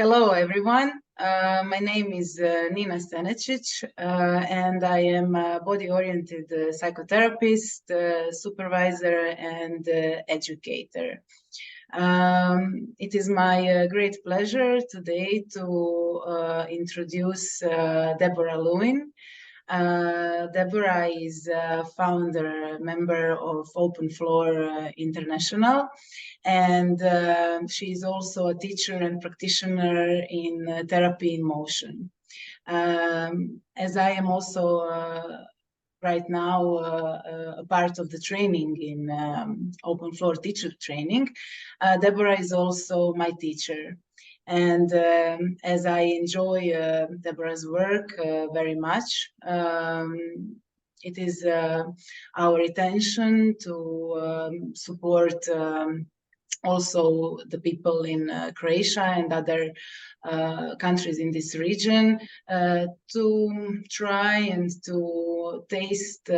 Hello, everyone. My name is Nina Stanecic, and I am a body-oriented psychotherapist, supervisor, and educator. It is my great pleasure today to introduce Deborah Lewin. Deborah is a founder, member of Open Floor International, and she is also a teacher and practitioner in therapy in motion. As I am also right now a part of the training in Open Floor teacher training, Deborah is also my teacher. And as I enjoy Deborah's work very much, it is our intention to support also the people in Croatia and other countries in this region to try and to taste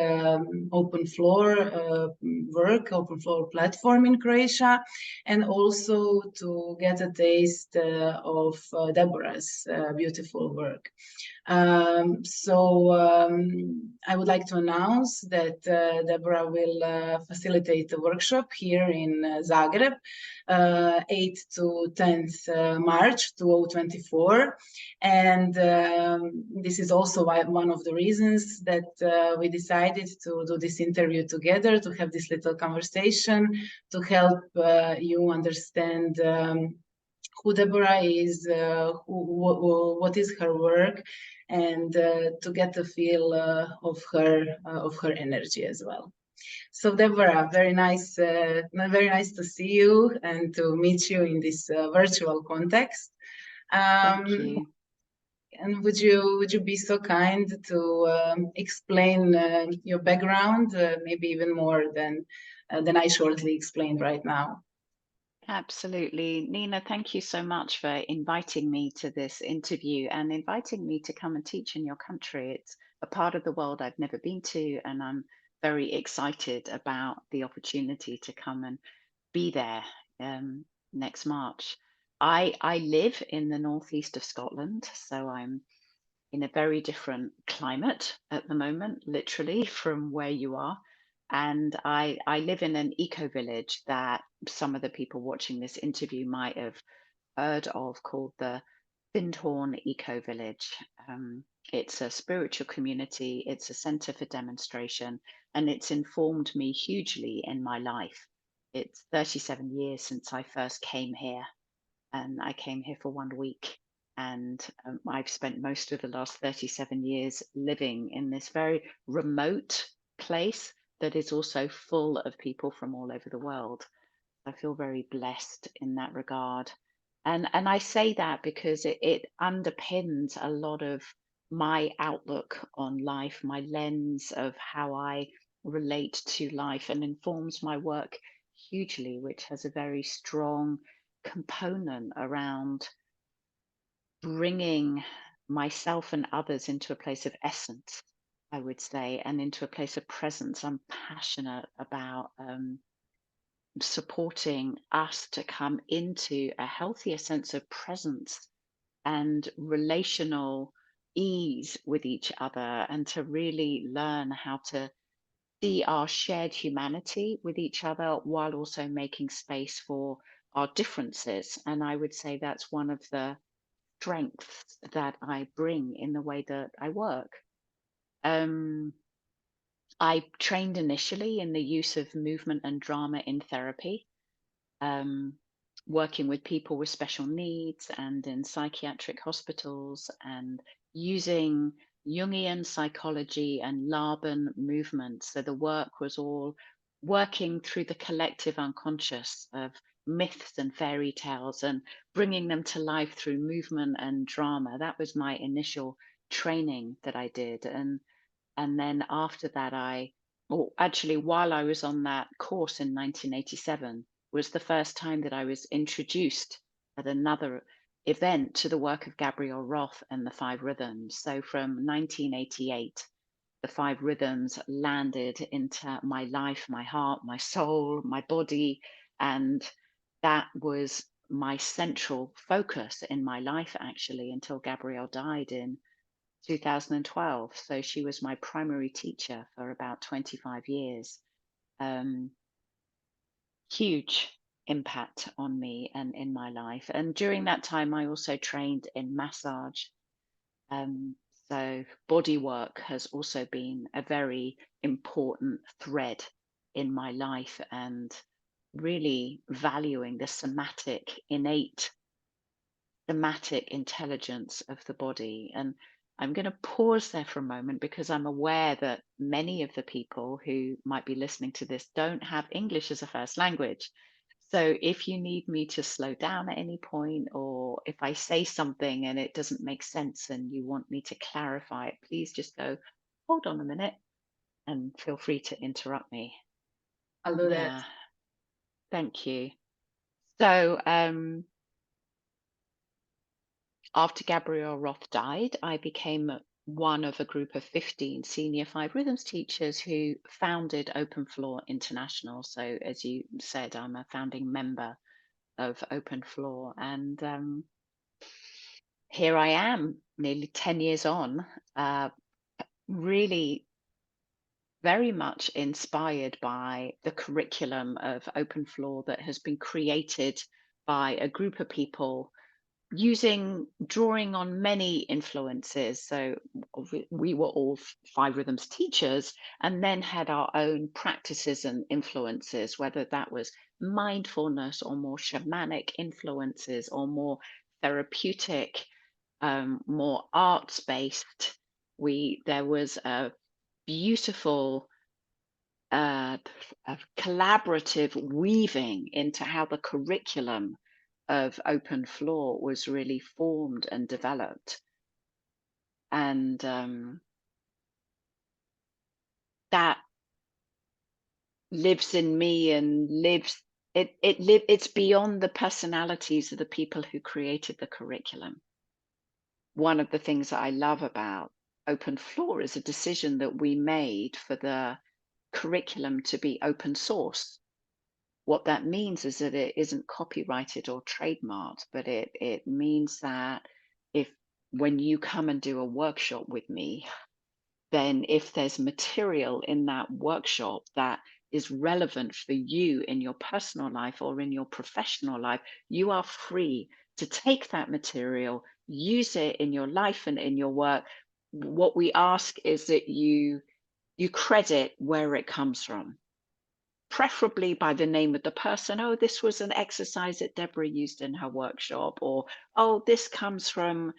open floor work, open floor platform in Croatia, and also to get a taste of Deborah's beautiful work. I would like to announce that Deborah will facilitate a workshop here in Zagreb, 8th to 10th March 2024. And this is also one of the reasons that we decided to do this interview together, to have this little conversation, to help you understand who Deborah is, what is her work, and to get a feel of her energy as well. So Deborah, very nice to see you and to meet you in this virtual context. Thank you. And would you be so kind to explain your background, maybe even more than I shortly explained right now? Absolutely. Nina, thank you so much for inviting me to this interview and inviting me to come and teach in your country. It's a part of the world I've never been to, and I'm very excited about the opportunity to come and be there next March. I live in the northeast of Scotland, so I'm in a very different climate at the moment, literally from where you are. And I live in an eco village that some of the people watching this interview might have heard of, called the Findhorn Eco Village. It's a spiritual community, it's a center for demonstration, and it's informed me hugely in my life. It's 37 years since I first came here, and I came here for 1 week. And I've spent most of the last 37 years living in this very remote place that is also full of people from all over the world. I feel very blessed in that regard. And I say that because it underpins a lot of my outlook on life, my lens of how I relate to life, and informs my work hugely, which has a very strong component around bringing myself and others into a place of essence, I would say, and into a place of presence. I'm passionate about supporting us to come into a healthier sense of presence and relational ease with each other, and to really learn how to see our shared humanity with each other while also making space for our differences. And I would say that's one of the strengths that I bring in the way that I work. Um, I trained initially in the use of movement and drama in therapy, um, working with people with special needs and in psychiatric hospitals, and using Jungian psychology and Laban movement. So the work was all working through the collective unconscious of myths and fairy tales and bringing them to life through movement and drama. That was my initial training that I did. And then after that, or actually, while I was on that course in 1987, was the first time that I was introduced at another event to the work of Gabrielle Roth and the Five Rhythms. So from 1988, the Five Rhythms landed into my life, my heart, my soul, my body. And that was my central focus in my life, actually, until Gabrielle died in 2012. So she was my primary teacher for about 25 years. Huge impact on me and in my life. And during that time, I also trained in massage. So body work has also been a very important thread in my life, and really valuing the innate somatic intelligence of the body. And I'm going to pause there for a moment because I'm aware that many of the people who might be listening to this don't have English as a first language. So if you need me to slow down at any point, or if I say something and it doesn't make sense and you want me to clarify it, please just go, hold on a minute, and feel free to interrupt me. I'll do that. Yeah, thank you. So after Gabrielle Roth died, I became one of a group of 15 senior 5 rhythms teachers who founded Open Floor International. So as you said, I'm a founding member of Open Floor, and here I am, nearly 10 years on, really very much inspired by the curriculum of Open Floor that has been created by a group of people drawing on many influences. So we were all 5 rhythms teachers, and then had our own practices and influences, whether that was mindfulness or more shamanic influences or more therapeutic, more arts based. There was a beautiful collaborative weaving into how the curriculum of Open Floor was really formed and developed. And that lives in me and it's beyond the personalities of the people who created the curriculum. One of the things that I love about Open Floor is a decision that we made for the curriculum to be open source. What that means is that it isn't copyrighted or trademarked, but it means that when you come and do a workshop with me, then if there's material in that workshop that is relevant for you in your personal life or in your professional life, you are free to take that material, use it in your life and in your work. What we ask is that you credit where it comes from, preferably by the name of the person. Oh, this was an exercise that Deborah used in her workshop, or oh, this comes from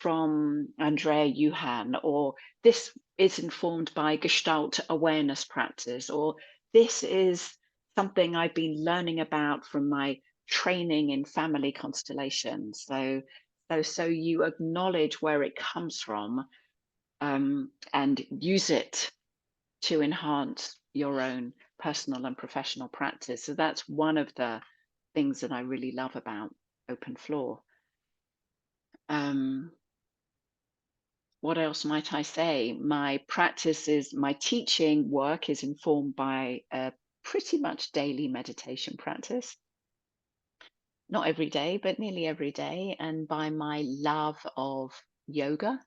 Andrea Yuhan, or this is informed by Gestalt awareness practice, or this is something I've been learning about from my training in family constellations. So you acknowledge where it comes from, and use it to enhance your own personal and professional practice. So that's one of the things that I really love about Open Floor. What else might I say? My teaching work is informed by a pretty much daily meditation practice. Not every day, but nearly every day. And by my love of yoga,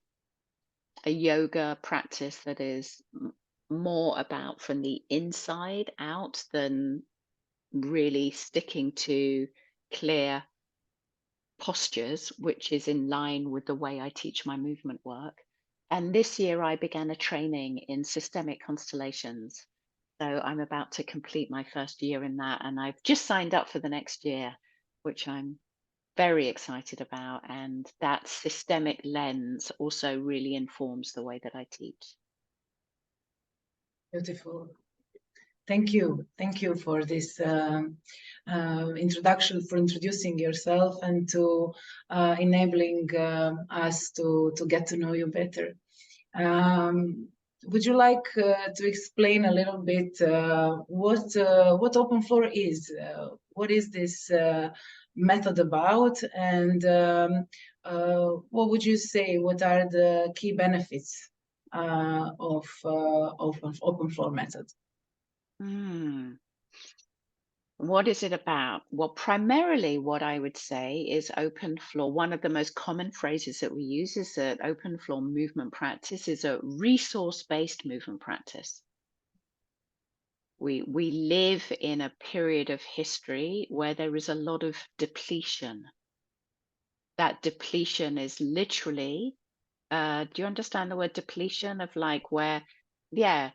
a yoga practice that is more about from the inside out than really sticking to clear postures, which is in line with the way I teach my movement work. And this year I began a training in systemic constellations. So I'm about to complete my first year in that, and I've just signed up for the next year, which I'm very excited about. And that systemic lens also really informs the way that I teach. Beautiful. Thank you. Thank you for this introduction, for introducing yourself and to enabling us to get to know you better. Would you like to explain a little bit what Open Floor is? What is this method about? And what would you say? What are the key benefits of Open Floor method? What is it about? Well, primarily what I would say is open floor. One of the most common phrases that we use is that open floor movement practice is a resource-based movement practice. We live in a period of history where there is a lot of depletion. That depletion is literally, do you understand the word depletion? Of like where, yeah,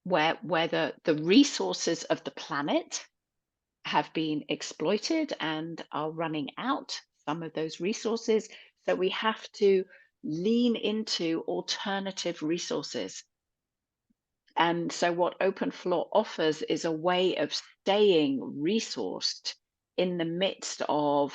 where the resources of the planet have been exploited and are running out, some of those resources. So we have to lean into alternative resources. And so, what Open Floor offers is a way of staying resourced in the midst of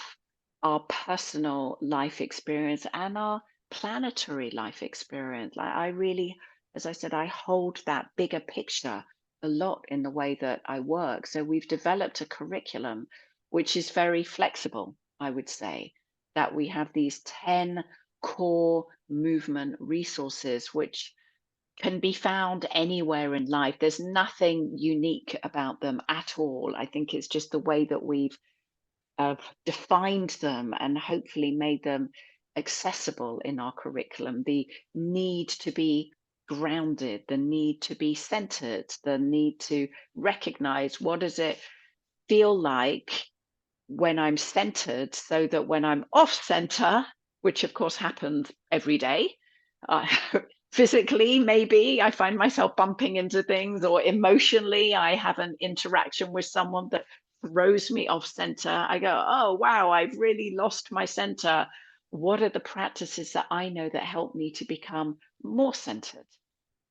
our personal life experience and our planetary life experience. Like, I really, as I said, I hold that bigger picture a lot in the way that I work. So, we've developed a curriculum which is very flexible, I would say, that we have these 10 core movement resources, which can be found anywhere in life. There's nothing unique about them at all. I think it's just the way that we've defined them and hopefully made them accessible in our curriculum. The need to be grounded, the need to be centered, the need to recognize what does it feel like when I'm centered, so that when I'm off center, which of course happens every day, uh, physically, maybe I find myself bumping into things, or emotionally, I have an interaction with someone that throws me off center. I go, oh, wow, I've really lost my center. What are the practices that I know that help me to become more centered?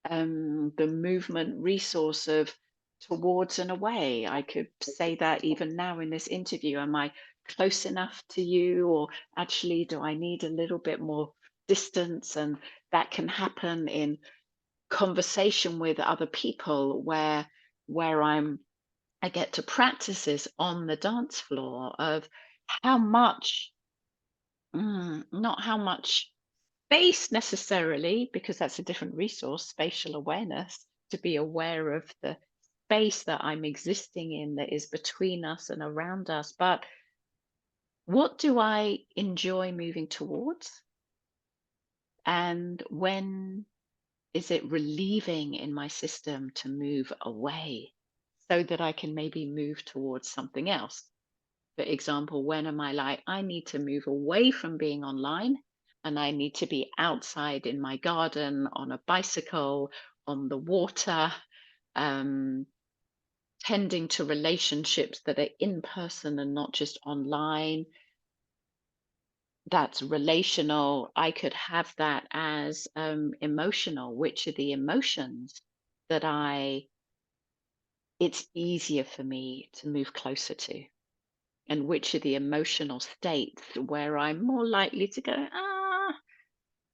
The movement resource of towards and away. I could say that even now in this interview. Am I close enough to you, or actually, do I need a little bit more distance? And that can happen in conversation with other people where I get to practice this on the dance floor of how much, not how much space necessarily, because that's a different resource, spatial awareness, to be aware of the space that I'm existing in that is between us and around us. But what do I enjoy moving towards? And when is it relieving in my system to move away so that I can maybe move towards something else? For example, when am I like, I need to move away from being online and I need to be outside in my garden, on a bicycle, on the water, um, tending to relationships that are in person and not just online. That's relational. I could have that as emotional. Which are the emotions that it's easier for me to move closer to? And which are the emotional states where I'm more likely to go,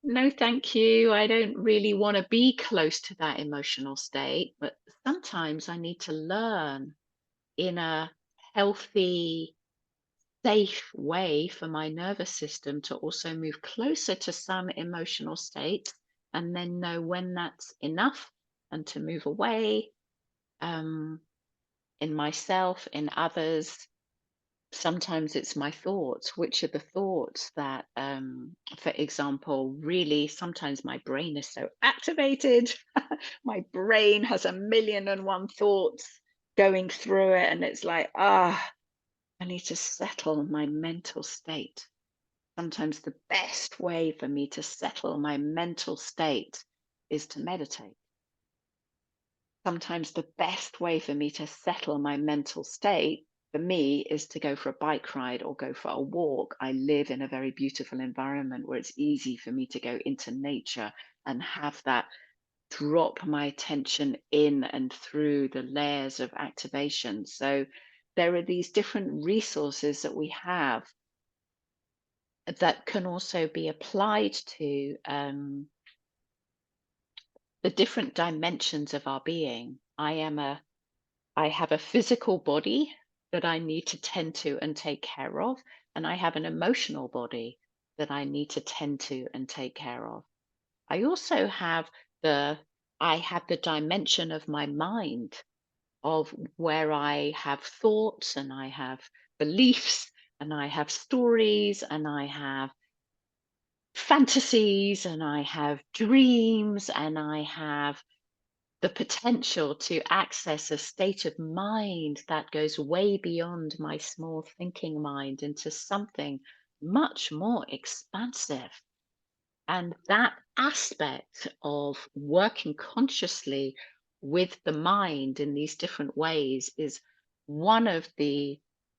no, thank you. I don't really want to be close to that emotional state. But sometimes I need to learn in a healthy, safe way for my nervous system to also move closer to some emotional state and then know when that's enough and to move away, um, in myself, in others. Sometimes it's my thoughts. Which are the thoughts that, for example, really sometimes my brain is so activated. My brain has a million and one thoughts going through it. And it's like, I need to settle my mental state. Sometimes the best way for me to settle my mental state is to meditate. Sometimes the best way for me to settle my mental state for me is to go for a bike ride or go for a walk. I live in a very beautiful environment where it's easy for me to go into nature and have that drop my attention in and through the layers of activation. So there are these different resources that we have that can also be applied to the different dimensions of our being. I have a physical body that I need to tend to and take care of, and I have an emotional body that I need to tend to and take care of. I also have the I have the dimension of my mind of where I have thoughts and I have beliefs and I have stories and I have fantasies and I have dreams and I have the potential to access a state of mind that goes way beyond my small thinking mind into something much more expansive. And that aspect of working consciously with the mind in these different ways is one of the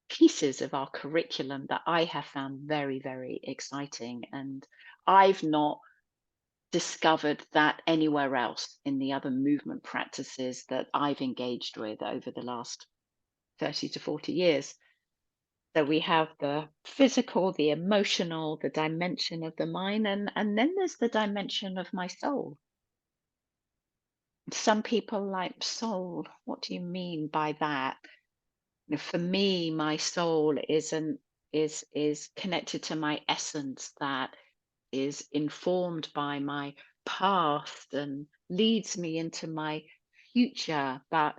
pieces of our curriculum that I have found very, very exciting. And I've not discovered that anywhere else in the other movement practices that I've engaged with over the last 30 to 40 years. So we have the physical, the emotional, the dimension of the mind, and then there's the dimension of my soul. Some people like soul. What do you mean by that? For me, my soul is connected to my essence that is informed by my past and leads me into my future, but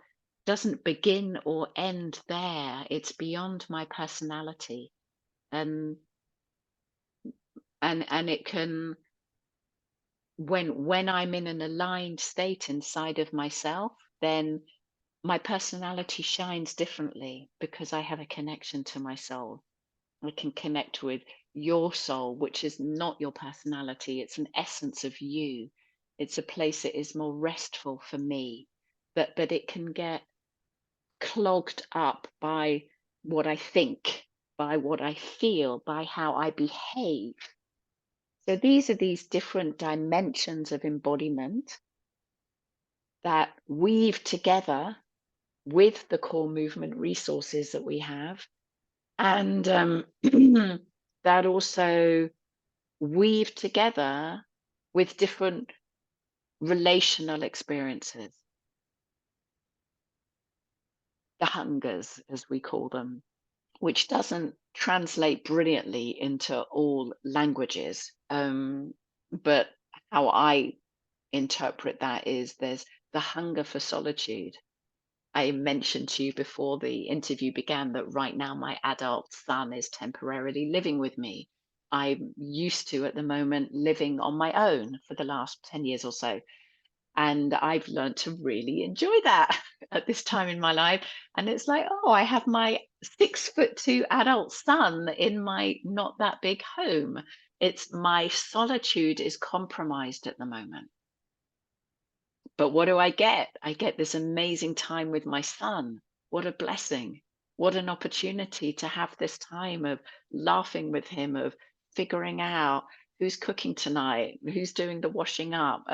doesn't begin or end there. It's beyond my personality. And and it can, when I'm in an aligned state inside of myself, then my personality shines differently because I have a connection to my soul. I can connect with your soul, which is not your personality. It's an essence of you. It's a place that is more restful for me. But it can get clogged up by what I think, by what I feel, by how I behave. So these are these different dimensions of embodiment that weave together with the core movement resources that we have. And that also weave together with different relational experiences, the hungers, as we call them, which doesn't translate brilliantly into all languages. But how I interpret that is there's the hunger for solitude. I mentioned to you before the interview began that right now my adult son is temporarily living with me. I'm used to, at the moment, living on my own for the last 10 years or so. And I've learned to really enjoy that at this time in my life. And it's like, oh, I have my 6'2" adult son in my not that big home. It's my solitude is compromised at the moment. But what do I get? I get this amazing time with my son. What a blessing. What an opportunity to have this time of laughing with him, of figuring out who's cooking tonight, who's doing the washing up.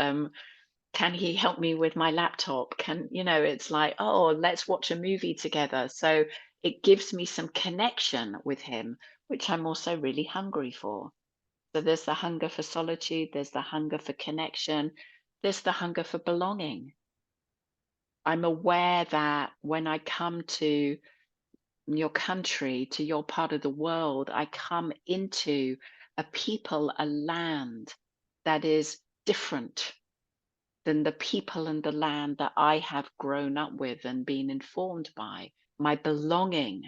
Can he help me with my laptop? It's like, oh, let's watch a movie together. So it gives me some connection with him, which I'm also really hungry for. So there's the hunger for solitude, there's the hunger for connection, there's the hunger for belonging. I'm aware that when I come to your country, to your part of the world, I come into a people, a land that is different than the people and the land that I have grown up with and been informed by. My belonging,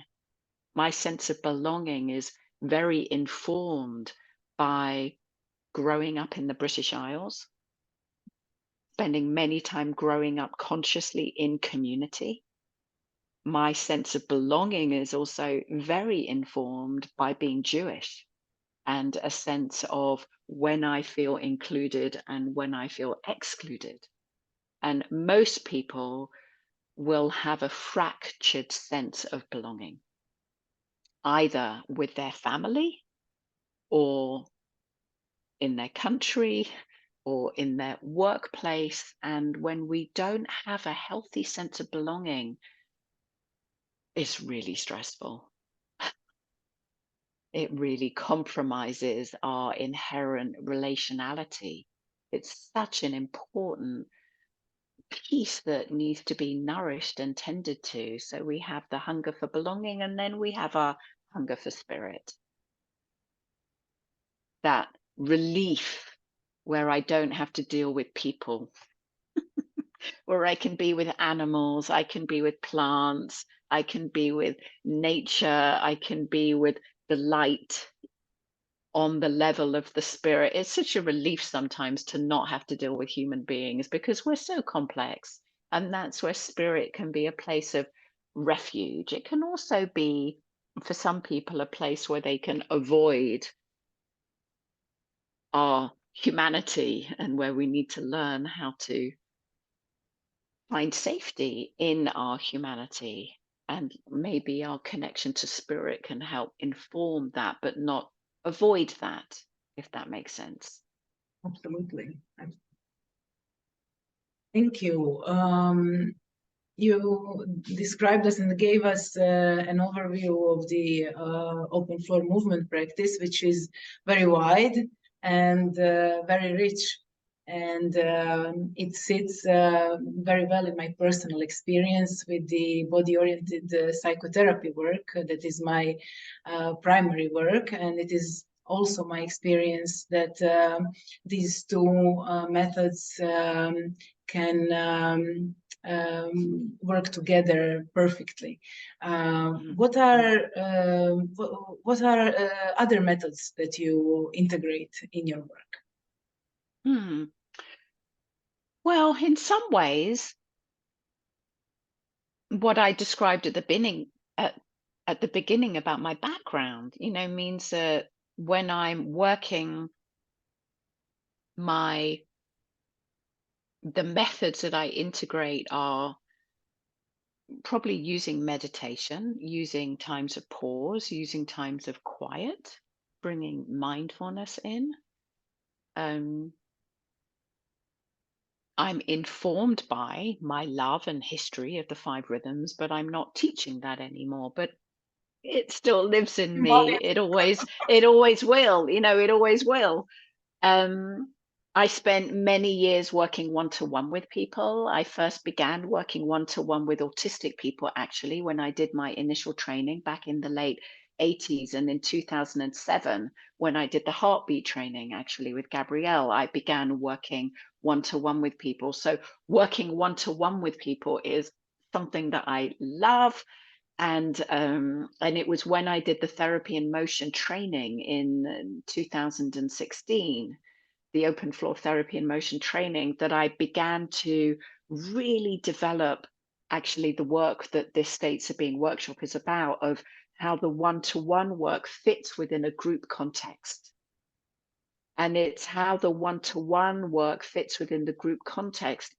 my sense of belonging is very informed by growing up in the British Isles, spending many time growing up consciously in community. My sense of belonging is also very informed by being Jewish and a sense of when I feel included and when I feel excluded. And most people will have a fractured sense of belonging, either with their family or in their country or in their workplace. And when we don't have a healthy sense of belonging, it's really stressful. It really compromises our inherent relationality. It's such an important piece that needs to be nourished and tended to. So we have the hunger for belonging, and then we have our hunger for spirit. That relief where I don't have to deal with people. where I can be with animals, I can be with plants, I can be with nature, I can be with the light on the level of the spirit. It's such a relief sometimes to not have to deal with human beings because we're so complex. And that's where spirit can be a place of refuge. It can also be, for some people, a place where they can avoid our humanity and where we need to learn how to find safety in our humanity. And maybe our connection to spirit can help inform that, but not avoid that, if that makes sense. Absolutely. Thank you. You described us and gave us an overview of the open floor movement practice, which is very wide and very rich. And it sits very well in my personal experience with the body-oriented psychotherapy work. That is my primary work, and it is also my experience that these two methods can work together perfectly. What are other methods that you integrate in your work? Hmm. Well, in some ways, what I described at the beginning about my background, means that when I'm working the methods that I integrate are probably using meditation, using times of pause, using times of quiet, bringing mindfulness in. Um, I'm informed by my love and history of the five rhythms, but I'm not teaching that anymore. But it still lives in me. It always will, it always will. Um, I spent many years working one to one with people. I first began working one to one with autistic people, actually, when I did my initial training back in the late 80s. And in 2007, when I did the heartbeat training, actually, with Gabrielle, I began working one to one with people. So, working one to one with people is something that I love. And it was when I did the therapy in motion training in 2016, the open floor therapy and motion training, that I began to really develop actually the work that this States of Being workshop is about, of how the one-to-one work fits within a group context. And it's how the one-to-one work fits within the group context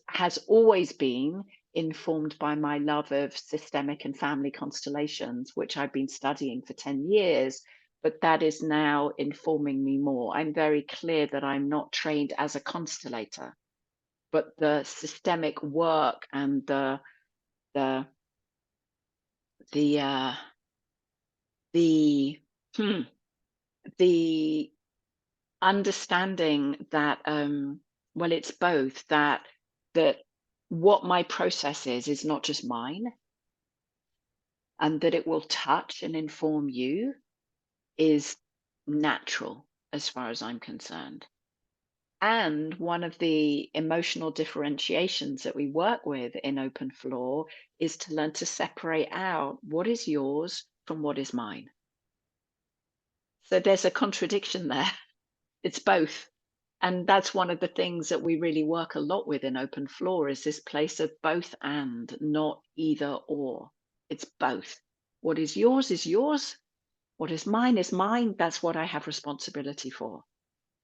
has always been informed by my love of systemic and family constellations, which I've been studying for 10 years, but that is now informing me more. I'm very clear that I'm not trained as a constellator, but the systemic work and the the uh, the hmm, the understanding that well, it's both that what my process is not just mine, and that it will touch and inform you is natural as far as I'm concerned. And one of the emotional differentiations that we work with in open floor is to learn to separate out what is yours from what is mine. So there's a contradiction there. It's both. And that's one of the things that we really work a lot with in open floor, is this place of both and, not either or. It's both. What is yours is yours. What is mine is mine. That's what I have responsibility for.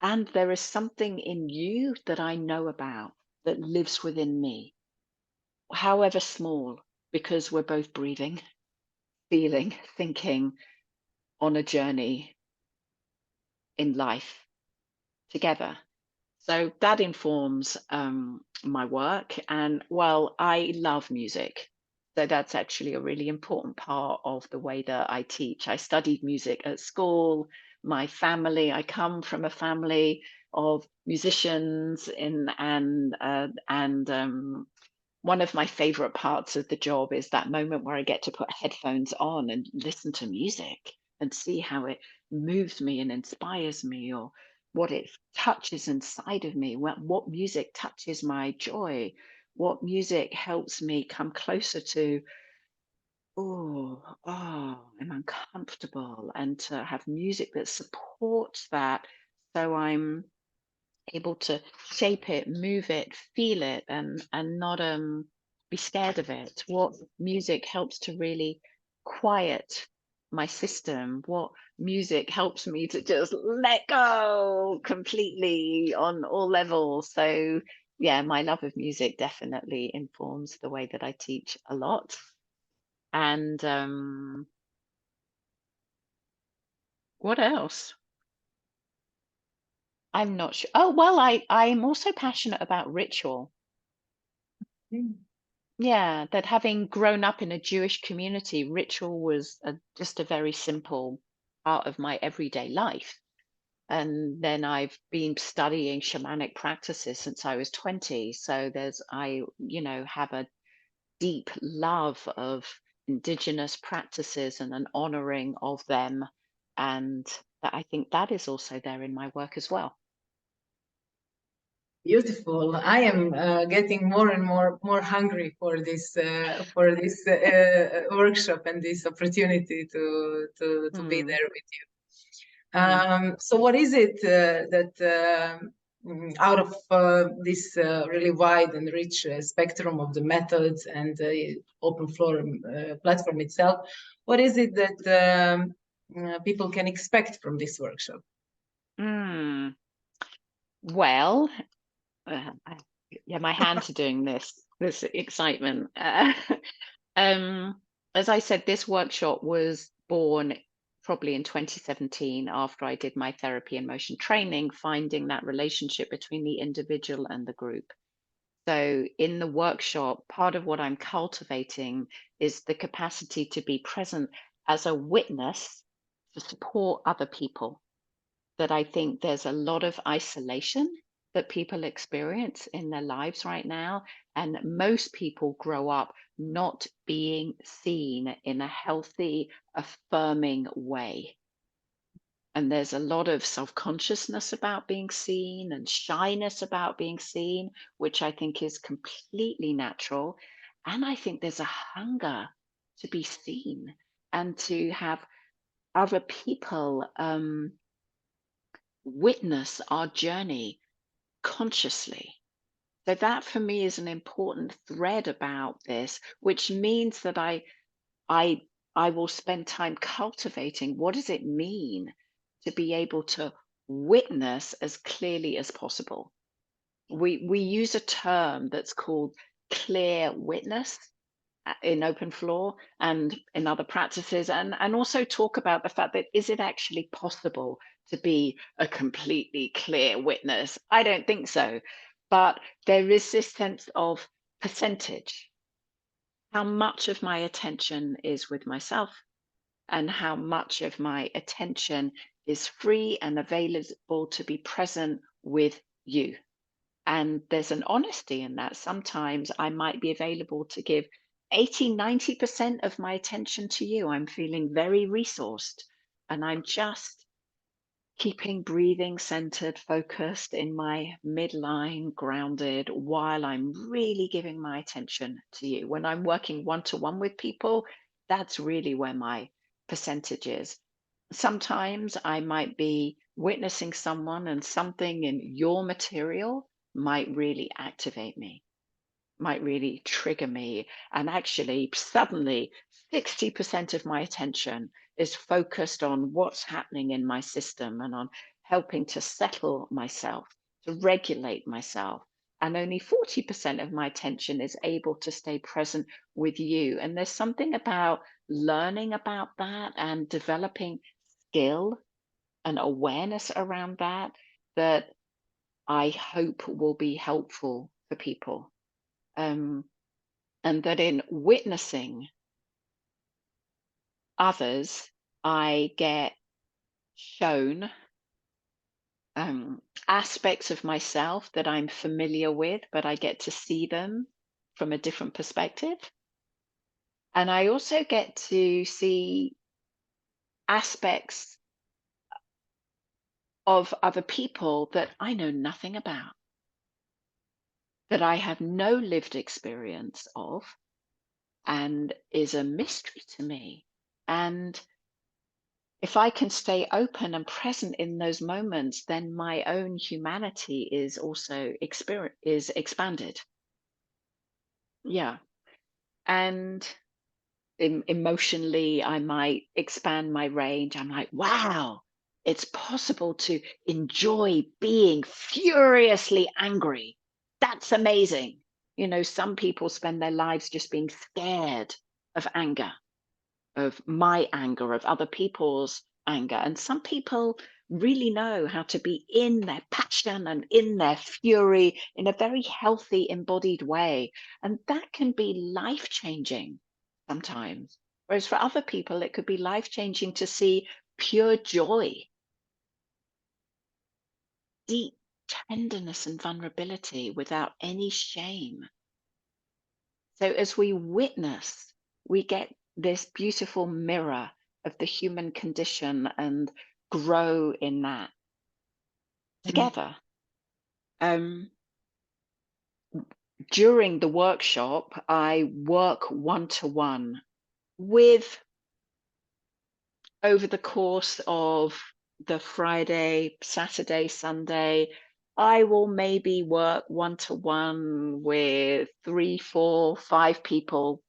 And there is something in you that I know about that lives within me, however small, because we're both breathing, feeling, thinking on a journey in life together. So that informs my work. And well, I love music. So that's actually a really important part of the way that I teach. I studied music at school. My family, I come from a family of musicians and one of my favorite parts of the job is that moment where I get to put headphones on and listen to music and see how it moves me and inspires me, or what it touches inside of me, what music touches my joy, what music helps me come closer to, I'm uncomfortable, and to have music that supports that. So I'm able to shape it, move it, feel it, and not be scared of it. What music helps to really quiet my system? What music helps me to just let go completely on all levels? So yeah, my love of music definitely informs the way that I teach a lot. And what else? I'm not sure. Oh, well, I'm also passionate about ritual. Mm. Yeah, that having grown up in a Jewish community, ritual was just a very simple part of my everyday life. And then I've been studying shamanic practices since I was 20. So have a deep love of indigenous practices and an honoring of them. And I think that is also there in my work as well. Beautiful. I am getting more and more hungry for this workshop and this opportunity to be Mm, there with you. mm. So what is it that out of this really wide and rich spectrum of the methods and the open floor platform itself, what is it that people can expect from this workshop? Mm. Well, yeah, my hands are doing this excitement. Um, as I said, this workshop was born probably in 2017 after I did my therapy and motion training, finding that relationship between the individual and the group. So in the workshop, part of what I'm cultivating is the capacity to be present as a witness to support other people. That I think there's a lot of isolation that people experience in their lives right now. And most people grow up not being seen in a healthy, affirming way. And there's a lot of self consciousness about being seen and shyness about being seen, which I think is completely natural. And I think there's a hunger to be seen and to have other people witness our journey consciously. So that for me is an important thread about this, which means that I I will spend time cultivating what does it mean to be able to witness as clearly as possible. We use a term that's called clear witness in open floor and in other practices, and also talk about the fact that is it actually possible to be a completely clear witness? I don't think so, but there is this sense of percentage, how much of my attention is with myself and how much of my attention is free and available to be present with you. And there's an honesty in that. Sometimes I might be available to give 80, 90% of my attention to you. I'm feeling very resourced and I'm just keeping breathing centered, focused in my midline, grounded, while I'm really giving my attention to you. When I'm working one to one with people, that's really where my percentage is. Sometimes I might be witnessing someone and something in your material might really activate me, might really trigger me. And actually, suddenly, 60% of my attention is focused on what's happening in my system and on helping to settle myself, to regulate myself. And only 40% of my attention is able to stay present with you. And there's something about learning about that and developing skill and awareness around that that I hope will be helpful for people. Um, and that in witnessing others, I get shown aspects of myself that I'm familiar with, but I get to see them from a different perspective. And I also get to see aspects of other people that I know nothing about, that I have no lived experience of, and is a mystery to me. And if I can stay open and present in those moments, then my own humanity is also is expanded. Yeah. And emotionally, I might expand my range. I'm like, wow, it's possible to enjoy being furiously angry. That's amazing. You know, some people spend their lives just being scared of anger, of my anger, of other people's anger. And some people really know how to be in their passion and in their fury in a very healthy, embodied way. And that can be life changing sometimes. Whereas for other people, it could be life changing to see pure joy, deep tenderness and vulnerability without any shame. So as we witness, we get this beautiful mirror of the human condition and grow in that Mhm. together. During the workshop, I work one to one with, over the course of the Friday, Saturday, Sunday, I will maybe work one to one with 3, 4, 5 people.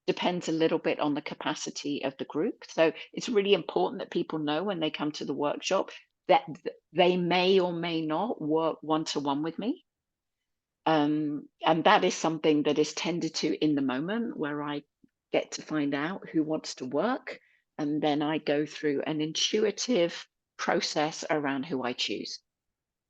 Depends a little bit on the capacity of the group. So it's really important that people know when they come to the workshop that they may or may not work one to one with me. And that is something that is tended to in the moment, where I get to find out who wants to work. And then I go through an intuitive process around who I choose.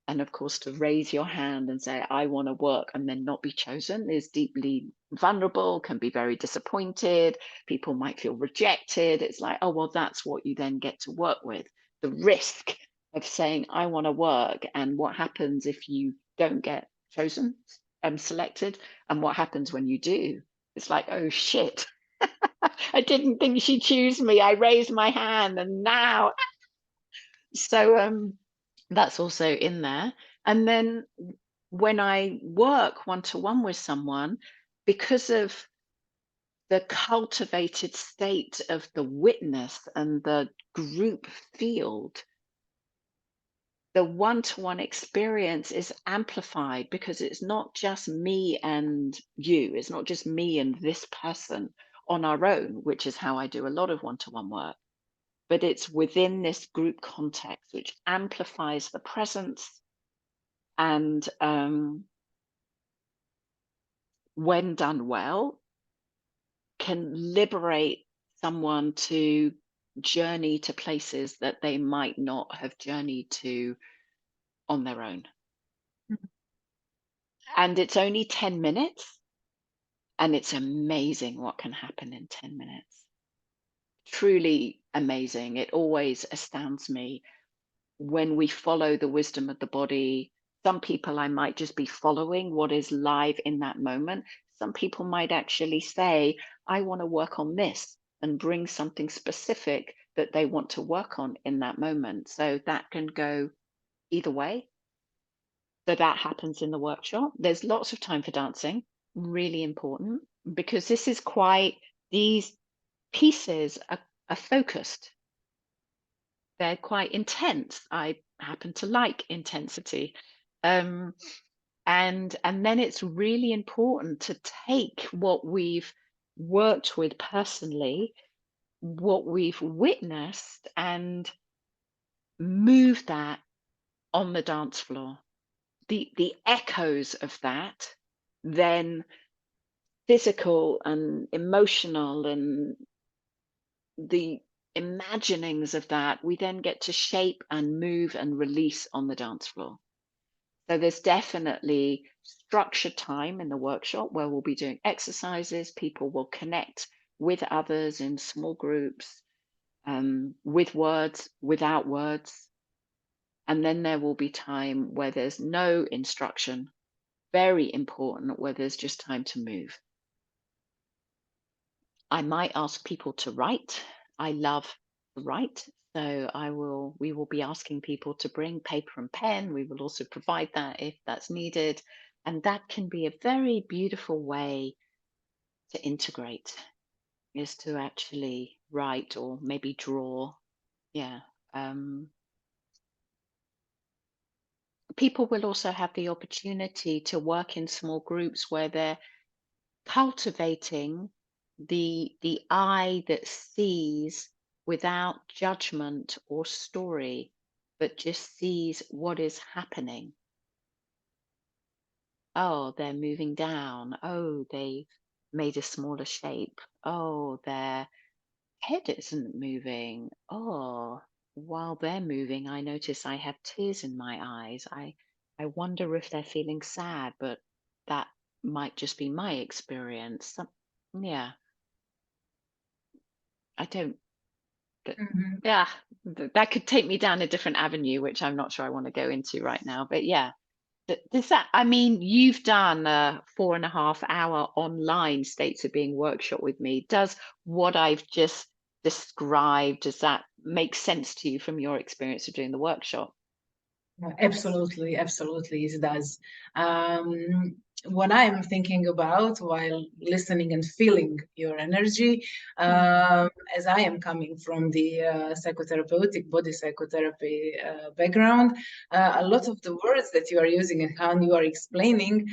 And of course, to raise your hand and say, I want to work, and then not be chosen is deeply vulnerable, can be very disappointed. People might feel rejected. It's like, oh, well, that's what you then get to work with. The risk of saying, I want to work, and what happens if you don't get chosen, selected, and what happens when you do. It's like, oh, shit. I didn't think she'd choose me. I raised my hand, and now. So, that's also in there. And then when I work one to one with someone, because of the cultivated state of the witness and the group field, the one to one experience is amplified, because it's not just me and you, it's not just me and this person on our own, which is how I do a lot of one to one work. But it's within this group context, which amplifies the presence. And when done well, can liberate someone to journey to places that they might not have journeyed to on their own. And it's only 10 minutes, and it's amazing what can happen in 10 minutes. Truly amazing. It always astounds me when we follow the wisdom of the body. Some people, I might just be following what is live in that moment. Some people might actually say, I want to work on this, and bring something specific that they want to work on in that moment. So that can go either way. So that happens in the workshop. There's lots of time for dancing, really important, because this is quite, these pieces are focused. They're quite intense. I happen to like intensity. Um, and then it's really important to take what we've worked with personally, what we've witnessed, and move that on the dance floor. The echoes of that, then physical and emotional, and the imaginings of that, we then get to shape and move and release on the dance floor. So there's definitely structured time in the workshop where we'll be doing exercises. People will connect with others in small groups, with words, without words. And then there will be time where there's no instruction, very important, where there's just time to move. I might ask people to write. I love to write. So we will be asking people to bring paper and pen. We will also provide that if that's needed. And that can be a very beautiful way to integrate, is to actually write or maybe draw. Yeah. Um, People will also have the opportunity to work in small groups where they're cultivating the eye that sees without judgment or story, but just sees what is happening. Oh, they're moving down. Oh, they've made a smaller shape. Oh, their head isn't moving. Oh, while they're moving, I notice I have tears in my eyes. I wonder if they're feeling sad, but that might just be my experience. Yeah, I don't. But Mhm. yeah, that could take me down a different avenue, which I'm not sure I want to go into right now. But yeah, does that? I mean, you've done a 4.5 hour online states of being workshop with me. Does what I've just described, does that make sense to you from your experience of doing the workshop? Absolutely, absolutely, it does. What I'm thinking about while listening and feeling your energy, Mm, as I am coming from the psychotherapeutic body psychotherapy background, a lot of the words that you are using and how you are explaining,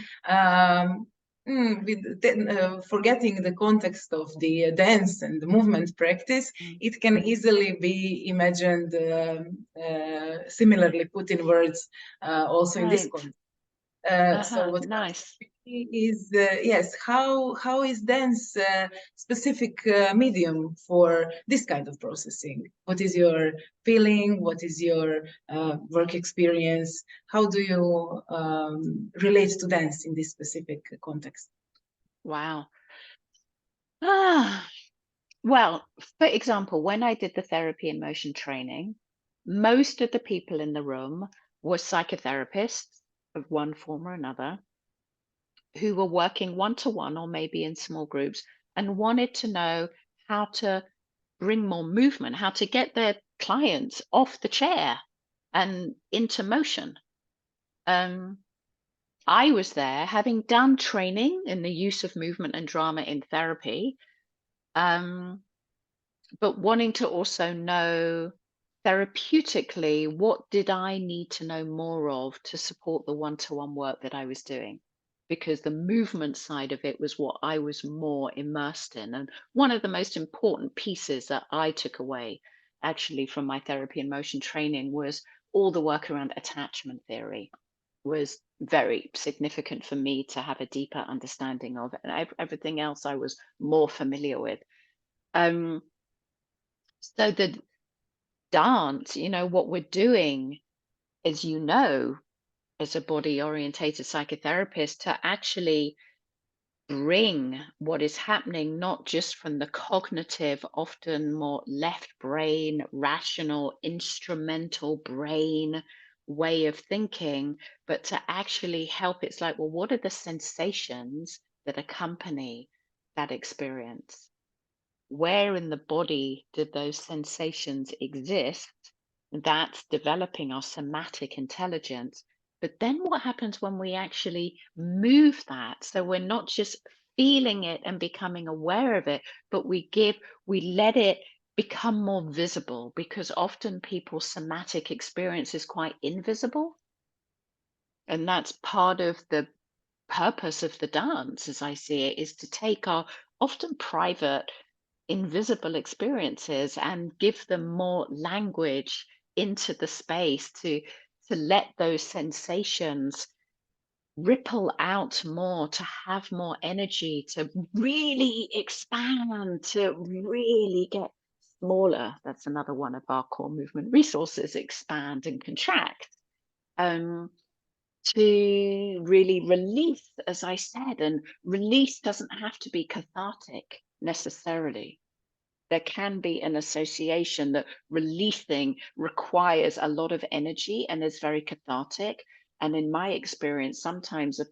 forgetting the context of the dance and the movement practice, mm. it can easily be imagined similarly put in words also in this Right. context. So what comes Nice. to me is yes, how is dance specific medium for this kind of processing? What is your feeling? What is your work experience? How do you relate to dance in this specific context? Wow. Ah, well, for example, when I did the therapy and motion training, most of the people in the room were psychotherapists of one form or another who were working one to one or maybe in small groups and wanted to know how to bring more movement, how to get their clients off the chair and into motion. Um, I was there having done training in the use of movement and drama in therapy, um, but wanting to also know therapeutically what did I need to know more of to support the one-to-one work that I was doing, because the movement side of it was what I was more immersed in. And one of the most important pieces that I took away actually from my therapy and motion training was all the work around attachment theory was very significant for me to have a deeper understanding of it, and everything else I was more familiar with. um so the dance, what we're doing, as as a body orientated psychotherapist, to actually bring what is happening not just from the cognitive, often more left brain, rational, instrumental brain way of thinking, but to actually help. It's like, well, what are the sensations that accompany that experience? Where in the body did those sensations exist? That's developing our somatic intelligence. But then what happens when we actually move that? So we're not just feeling it and becoming aware of it, but we let it become more visible, because often people's somatic experience is quite invisible. And that's part of the purpose of the dance, as I see it, is to take our often private, invisible experiences and give them more language into the space, to let those sensations ripple out more, to have more energy, to really expand, to really get smaller. That's another one of our core movement resources: expand and contract. Um, to really release, as I said, and release doesn't have to be cathartic necessarily. There can be an association that releasing requires a lot of energy and is very cathartic. And in my experience, sometimes a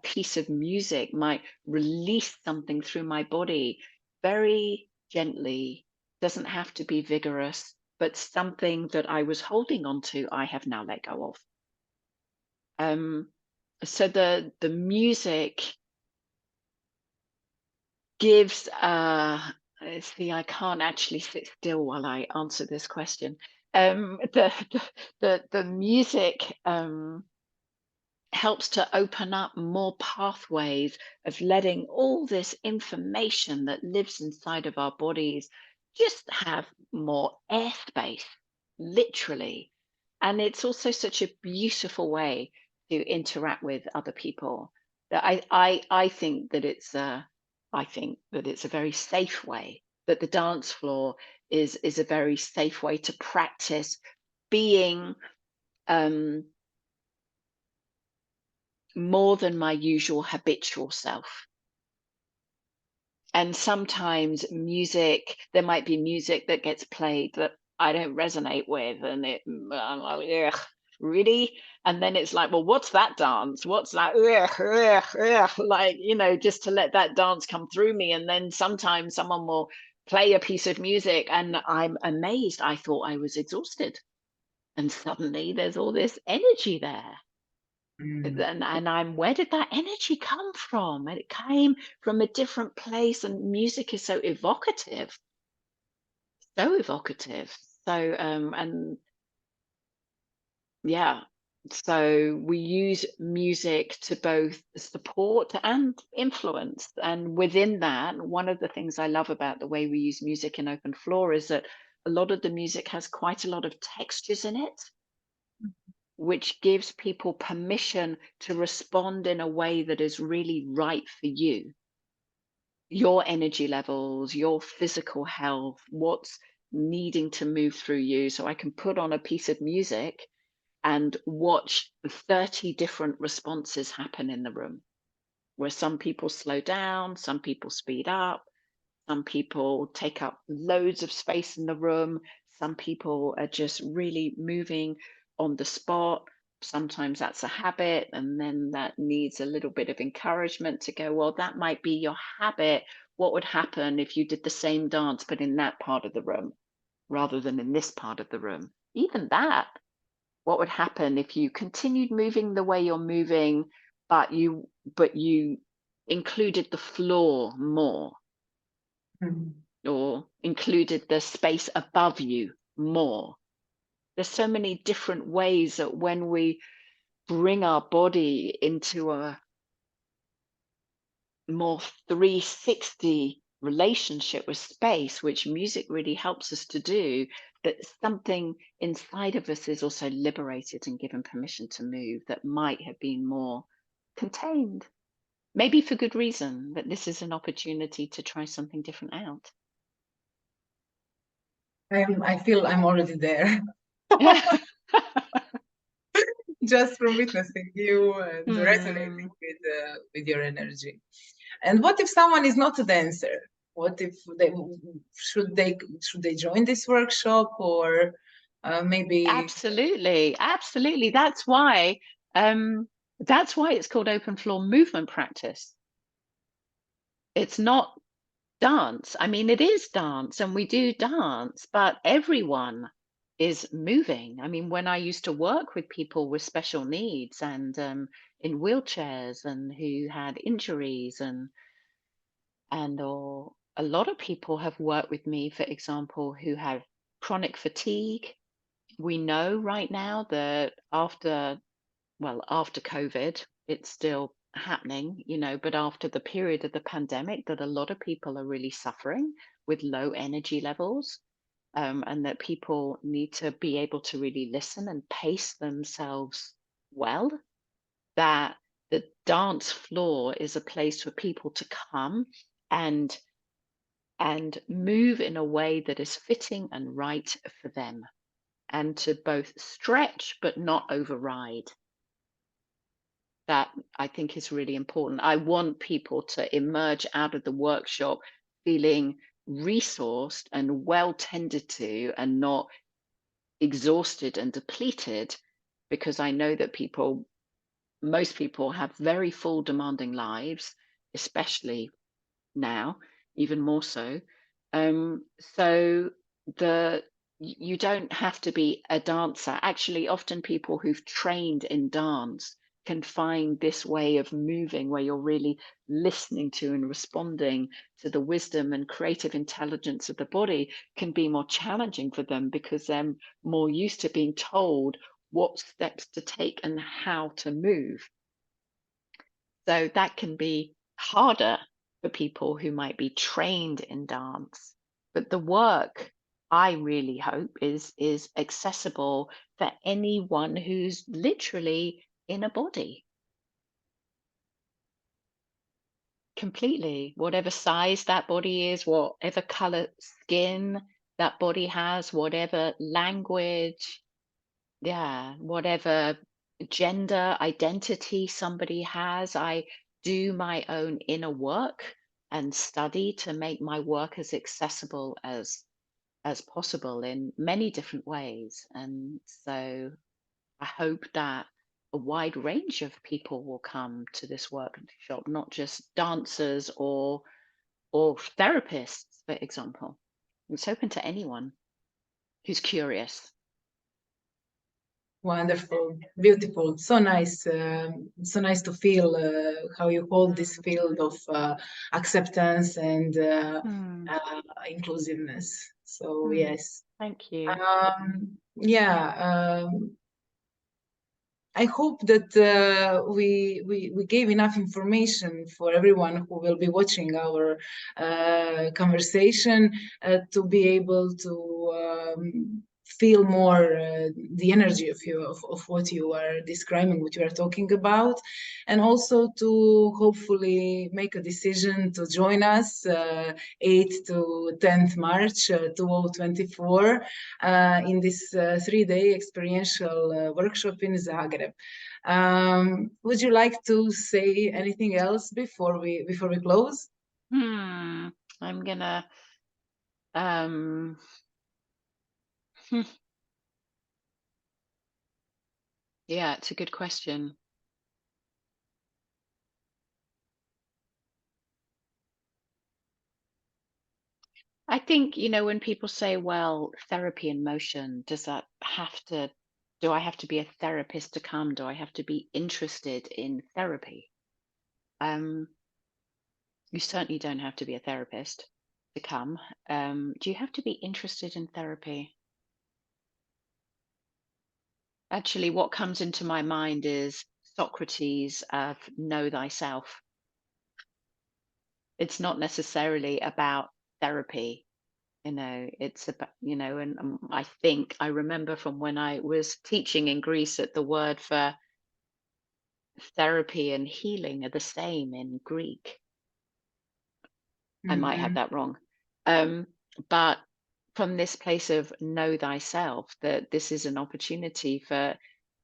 piece of music might release something through my body very gently, doesn't have to be vigorous, but something that I was holding on to, I have now let go of. So the music gives see, I can't actually sit still while I answer this question. The music helps to open up more pathways of letting all this information that lives inside of our bodies just have more airspace, literally. And it's also such a beautiful way to interact with other people that I think that it's a very safe way, that the dance floor is a very safe way to practice being um more than my usual habitual self. And sometimes there might be music that gets played that I don't resonate with, and I'm like, ugh, really? And then it's like, well, what's that dance? What's that? Ugh, ugh, ugh, like, just to let that dance come through me. And then sometimes someone will play a piece of music, and I'm amazed. I thought I was exhausted, and suddenly there's all this energy there. Mm. And where did that energy come from? And it came from a different place, and music is so evocative, so evocative. So and yeah, so we use music to both support and influence. And within that, one of the things I love about the way we use music in Open Floor is that a lot of the music has quite a lot of textures in it, which gives people permission to respond in a way that is really right for you, your energy levels, your physical health, what's needing to move through you. So I can put on a piece of music and watch 30 different responses happen in the room, where some people slow down, some people speed up, some people take up loads of space in the room. Some people are just really moving on the spot. Sometimes that's a habit, and then that needs a little bit of encouragement to go, well, that might be your habit. What would happen if you did the same dance, but in that part of the room rather than in this part of the room? Even that, what would happen if you continued moving the way you're moving, but you included the floor more, Mm. or included the space above you more? There's so many different ways that when we bring our body into a more 360 relationship with space, which music really helps us to do, that something inside of us is also liberated and given permission to move that might have been more contained. Maybe for good reason, but this is an opportunity to try something different out. I feel I'm already there just from witnessing you and resonating Hmm. with your energy. And what if someone is not a dancer? What if they should they join this workshop, or maybe? Absolutely, absolutely. That's why it's called open floor movement practice. It's not dance. I mean, it is dance and we do dance, but everyone is moving. I mean, when I used to work with people with special needs and in wheelchairs and who had injuries, or a lot of people have worked with me, for example, who have chronic fatigue. We know right now that after COVID, it's still happening, but after the period of the pandemic, that a lot of people are really suffering with low energy levels, and that people need to be able to really listen and pace themselves well. That the dance floor is a place for people to come and move in a way that is fitting and right for them, and to both stretch but not override. That I think is really important. I want people to emerge out of the workshop feeling resourced and well tended to, and not exhausted and depleted, because I know that most people have very full, demanding lives, especially now, even more so. So the you don't have to be a dancer. Actually, often people who've trained in dance can find this way of moving where you're really listening to and responding to the wisdom and creative intelligence of the body can be more challenging for them because they're more used to being told what steps to take and how to move. So that can be harder for people who might be trained in dance. But the work, I really hope, is accessible for anyone who's literally in a body completely, whatever size that body is, whatever color skin that body has, whatever language, yeah, whatever gender identity somebody has. I do my own inner work and study to make my work as accessible as possible in many different ways. And so I hope that a wide range of people will come to this workshop, not just dancers or therapists, for example. It's open to anyone who's curious. Wonderful, beautiful, so nice, so nice to feel how you hold this field of acceptance and Hmm. inclusiveness. So Hmm. yes, Thank you. yeah. I hope that we gave enough information for everyone who will be watching our conversation to be able to feel more the energy of you of what you are describing, what you are talking about, and also to hopefully make a decision to join us 8th to 10th March 2024 in this 3-day experiential workshop in Zagreb. Would you like to say anything else before we close? I'm gonna um hmm, yeah, it's a good question. I think, when people say, well, therapy in motion, do I have to be a therapist to come? Do I have to be interested in therapy? Um, you certainly don't have to be a therapist to come. Do you have to be interested in therapy? Actually, what comes into my mind is Socrates of know thyself. It's not necessarily about therapy. It's about, and I think I remember from when I was teaching in Greece that the word for therapy and healing are the same in Greek. I might have Mhm. that wrong. Um, but from this place of know thyself, that this is an opportunity for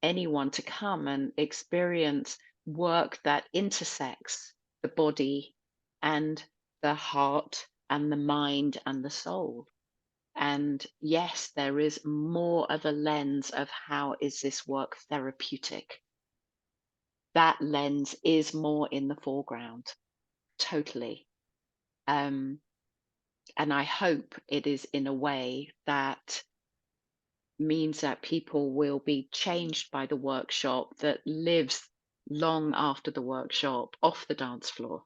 anyone to come and experience work that intersects the body and the heart and the mind and the soul. And yes, there is more of a lens of how is this work therapeutic. That lens is more in the foreground, totally. Um, and I hope it is in a way that means that people will be changed by the workshop that lives long after the workshop off the dance floor.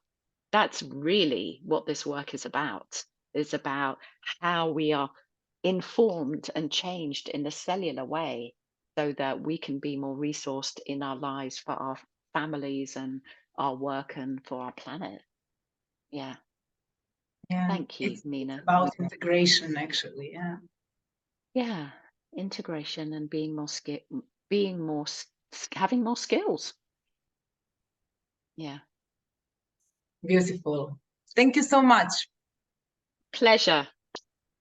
That's really what this work is about. It's about how we are informed and changed in a cellular way so that we can be more resourced in our lives for our families and our work and for our planet. Yeah. Yeah, Thank you, it's Nina. about integration, actually. Yeah, Yeah. Integration and having more skills. Yeah. beautiful. Thank you so much. Pleasure.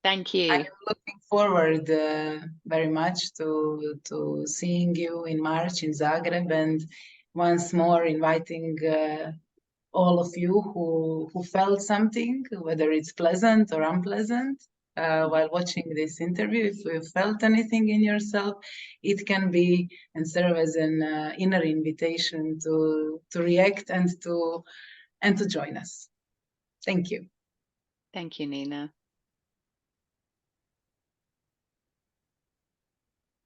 Thank I you. am looking forward very much to seeing you in March in Zagreb, and once more inviting all of you who felt something, whether it's pleasant or unpleasant, while watching this interview. If you felt anything in yourself, it can be and serve as an inner invitation to react and to join us. Thank you. Thank you, Nina.